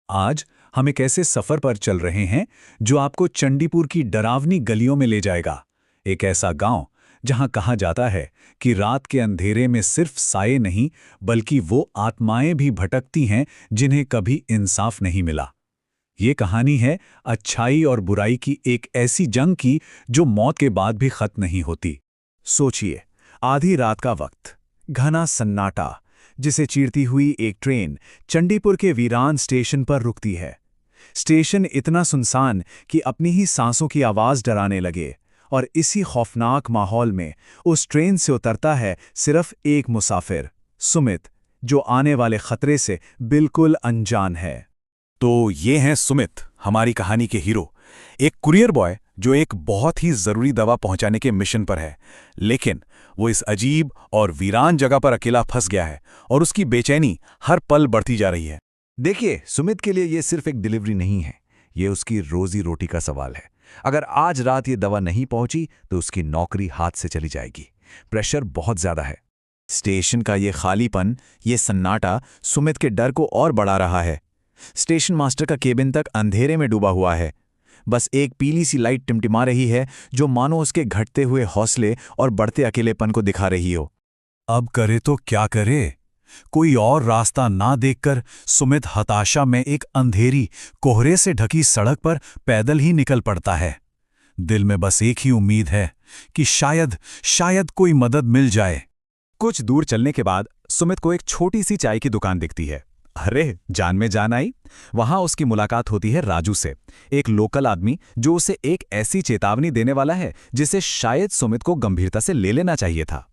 आज हम एक ऐसे सफर पर चल रहे हैं जो आपको चंडीपुर की डरावनी गलियों में ले जाएगा। एक ऐसा गांव जहां कहा जाता है कि रात के अंधेरे में सिर्फ साये नहीं बल्कि वो आत्माएं भी भटकती हैं जिन्हें कभी इंसाफ नहीं मिला। ये कहानी है अच्छाई और बुराई की एक ऐसी जंग की जो मौत के बाद भी खत्म नहीं होती। सोचिए, आधी रात का वक्त, घना सन्नाटा, जिसे चीरती हुई एक ट्रेन चंडीपुर के वीरान स्टेशन पर रुकती है। स्टेशन इतना सुनसान कि अपनी ही सांसों की आवाज डराने लगे, और इसी खौफनाक माहौल में उस ट्रेन से उतरता है सिर्फ एक मुसाफिर, सुमित, जो आने वाले खतरे से बिल्कुल अनजान है। तो ये हैं सुमित, हमारी कहानी के हीरो। एक कुरियर बॉय जो एक बहुत ही जरूरी दवा पहुंचाने के मिशन पर है, लेकिन वो इस अजीब और वीरान जगह पर अकेला फंस गया है और उसकी बेचैनी हर पल बढ़ती जा रही है। देखिए, सुमित के लिए ये सिर्फ एक डिलीवरी नहीं है, ये उसकी रोजी रोटी का सवाल है। अगर आज रात ये दवा नहीं पहुंची तो उसकी नौकरी हाथ से चली जाएगी। प्रेशर बहुत ज्यादा है। स्टेशन का ये खालीपन, ये सन्नाटा सुमित के डर को और बढ़ा रहा है। स्टेशन मास्टर का केबिन तक अंधेरे में डूबा हुआ है। बस एक पीली सी लाइट टिमटिमा रही है जो मानो उसके घटते हुए हौसले और बढ़ते अकेलेपन को दिखा रही हो। अब करे तो क्या करे? कोई और रास्ता ना देखकर सुमित हताशा में एक अंधेरी, कोहरे से ढकी सड़क पर पैदल ही निकल पड़ता है। दिल में बस एक ही उम्मीद है कि शायद कोई मदद मिल जाए। कुछ दूर चलने के बाद सुमित को एक छोटी सी चाय की दुकान दिखती है। अरे, जान में जान आई। वहां उसकी मुलाकात होती है राजू से, एक लोकल आदमी जो उसे एक ऐसी चेतावनी देने वाला है जिसे शायद सुमित को गंभीरता से ले लेना चाहिए था।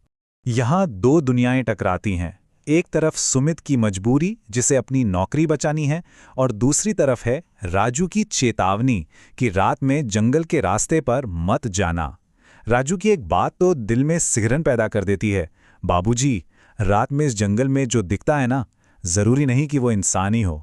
यहां दो दुनियाएं टकराती हैं। एक तरफ सुमित की मजबूरी, जिसे अपनी नौकरी बचानी है, और दूसरी तरफ है राजू की चेतावनी कि रात में जंगल के रास्ते पर मत जाना। राजू की एक बात तो दिल में सिहरन पैदा कर देती है। बाबूजी, रात में इस जंगल में जो दिखता है ना, जरूरी नहीं कि वो इंसान ही हो।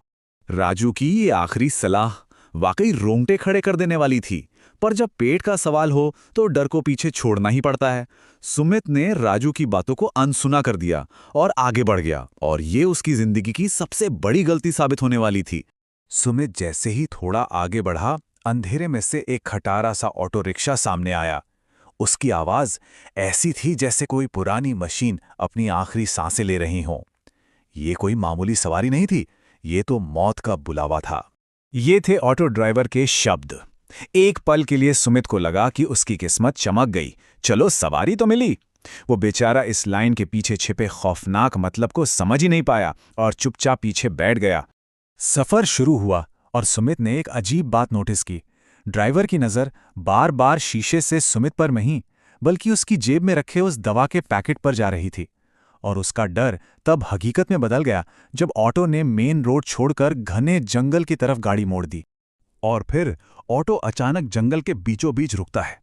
राजू की ये आखिरी सलाह वाकई रोंगटे खड़े कर देने वाली थी, पर जब पेट का सवाल हो तो डर को पीछे छोड़ना ही पड़ता है। सुमित ने राजू की बातों को अनसुना कर दिया और आगे बढ़ गया, और ये उसकी जिंदगी की सबसे बड़ी गलती साबित होने वाली थी। सुमित जैसे ही थोड़ा आगे बढ़ा, अंधेरे में से एक खटारा सा ऑटो रिक्शा सामने आया। उसकी आवाज ऐसी थी जैसे कोई पुरानी मशीन अपनी आखिरी सांसें ले रही हो। ये कोई मामूली सवारी नहीं थी, ये तो मौत का बुलावा था। ये थे ऑटो ड्राइवर के शब्द। एक पल के लिए सुमित को लगा कि उसकी किस्मत चमक गई, चलो सवारी तो मिली। वो बेचारा इस लाइन के पीछे छिपे खौफनाक मतलब को समझ ही नहीं पाया और चुपचाप पीछे बैठ गया। सफर शुरू हुआ और सुमित ने एक अजीब बात नोटिस की। ड्राइवर की नज़र बार बार शीशे से सुमित पर नहीं बल्कि उसकी जेब में रखे उस दवा के पैकेट पर जा रही थी। और उसका डर तब हकीकत में बदल गया जब ऑटो ने मेन रोड छोड़कर घने जंगल की तरफ गाड़ी मोड़ दी। और फिर ऑटो अचानक जंगल के बीचों बीच रुकता है।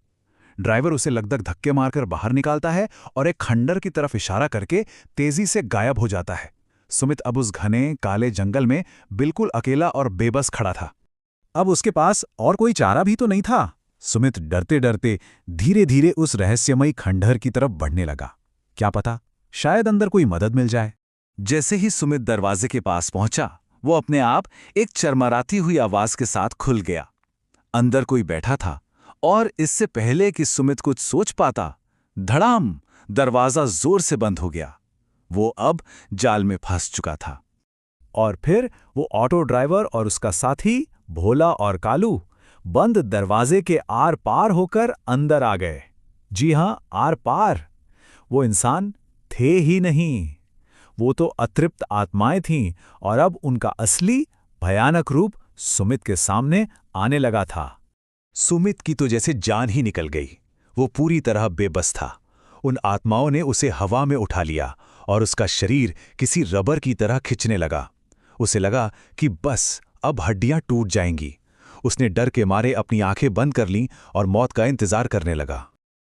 ड्राइवर उसे लगभग धक्के मारकर बाहर निकालता है और एक खंडर की तरफ इशारा करके तेजी से गायब हो जाता है। सुमित अब उस घने काले जंगल में बिल्कुल अकेला और बेबस खड़ा था। अब उसके पास और कोई चारा भी तो नहीं था। सुमित डरते डरते धीरे धीरे उस रहस्यमयी खंडहर की तरफ बढ़ने लगा। क्या पता, शायद अंदर कोई मदद मिल जाए। जैसे ही सुमित दरवाजे के पास पहुंचा, वो अपने आप एक चरमराती हुई आवाज के साथ खुल गया। अंदर कोई बैठा था, और इससे पहले कि सुमित कुछ सोच पाता, धड़ाम, दरवाजा जोर से बंद हो गया। वो अब जाल में फंस चुका था। और फिर वो ऑटो ड्राइवर और उसका साथी भोला और कालू बंद दरवाजे के आर पार होकर अंदर आ गए। जी हां, आर पार। वो इंसान थे ही नहीं, वो तो अतृप्त आत्माएं थीं, और अब उनका असली भयानक रूप सुमित के सामने आने लगा था। सुमित की तो जैसे जान ही निकल गई। वो पूरी तरह बेबस था। उन आत्माओं ने उसे हवा में उठा लिया और उसका शरीर किसी रबर की तरह खिंचने लगा। उसे लगा कि बस अब हड्डियां टूट जाएंगी। उसने डर के मारे अपनी आंखें बंद कर लीं और मौत का इंतजार करने लगा।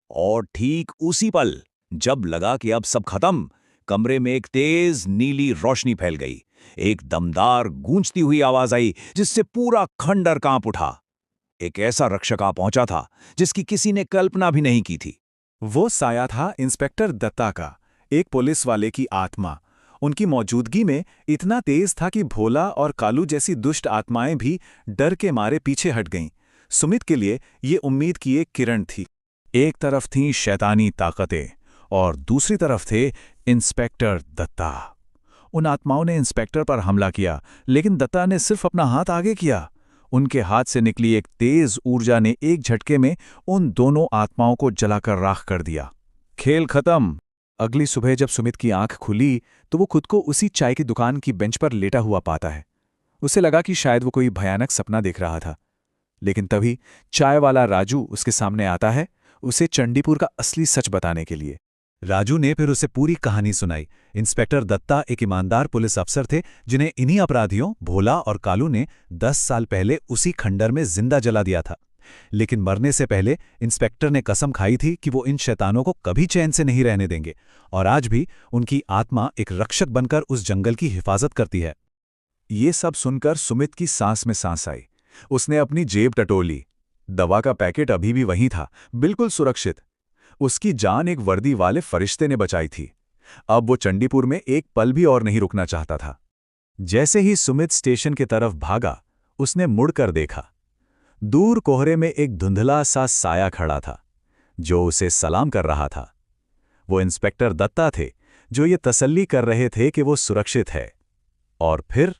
और ठीक उसी पल जब लगा कि अब सब खत्म, कमरे में एक तेज नीली रोशनी फैल गई। एक दमदार गूंजती हुई आवाज आई जिससे पूरा खंडर कांप उठा। एक ऐसा रक्षक आ पहुंचा था जिसकी किसी ने कल्पना भी नहीं की थी। वो साया था इंस्पेक्टर दत्ता का, एक पुलिस वाले की आत्मा। उनकी मौजूदगी में इतना तेज था कि भोला और कालू जैसी दुष्ट आत्माएं भी डर के मारे पीछे हट गईं। सुमित के लिए ये उम्मीद की एक किरण थी। एक तरफ थीं शैतानी ताकतें और दूसरी तरफ थे इंस्पेक्टर दत्ता। उन आत्माओं ने इंस्पेक्टर पर हमला किया, लेकिन दत्ता ने सिर्फ अपना हाथ आगे किया। उनके हाथ से निकली एक तेज ऊर्जा ने एक झटके में उन दोनों आत्माओं को जलाकर राख कर दिया। खेल खत्म। अगली सुबह जब सुमित की आंख खुली तो वो खुद को उसी चाय की दुकान की बेंच पर लेटा हुआ पाता है। उसे लगा कि शायद वो कोई भयानक सपना देख रहा था, लेकिन तभी चाय वाला राजू उसके सामने आता है, उसे चंडीपुर का असली सच बताने के लिए। राजू ने फिर उसे पूरी कहानी सुनाई। इंस्पेक्टर दत्ता एक ईमानदार पुलिस अफसर थे जिन्हें इन्हीं अपराधियों भोला और कालू ने 10 साल पहले उसी खंडर में जिंदा जला दिया था। लेकिन मरने से पहले इंस्पेक्टर ने कसम खाई थी कि वो इन शैतानों को कभी चैन से नहीं रहने देंगे, और आज भी उनकी आत्मा एक रक्षक बनकर उस जंगल की हिफाजत करती है। ये सब सुनकर सुमित की सांस में सांस आई। उसने अपनी जेब टटोली। दवा का पैकेट अभी भी वहीं था, बिल्कुल सुरक्षित। उसकी जान एक वर्दी वाले फरिश्ते ने बचाई थी। अब वो चंडीपुर में एक पल भी और नहीं रुकना चाहता था। जैसे ही सुमित स्टेशन की तरफ भागा, उसने मुड़कर देखा। दूर कोहरे में एक धुंधला सा साया खड़ा था, जो उसे सलाम कर रहा था। वो इंस्पेक्टर दत्ता थे, जो ये तसल्ली कर रहे थे कि वो सुरक्षित है। और फिर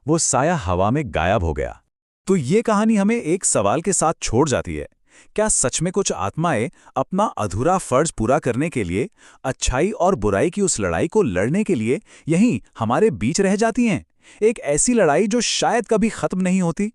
वो साया हवा में गायब हो गया। तो ये कहानी हमें एक सवाल के साथ छोड़ जाती है। क्या सच में कुछ आत्माएं अपना अधूरा फर्ज पूरा करने के लिए, अच्छाई और बुराई की उस लड़ाई को लड़ने के लिए यहीं हमारे बीच रह जाती हैं? एक ऐसी लड़ाई जो शायद कभी खत्म नहीं होती।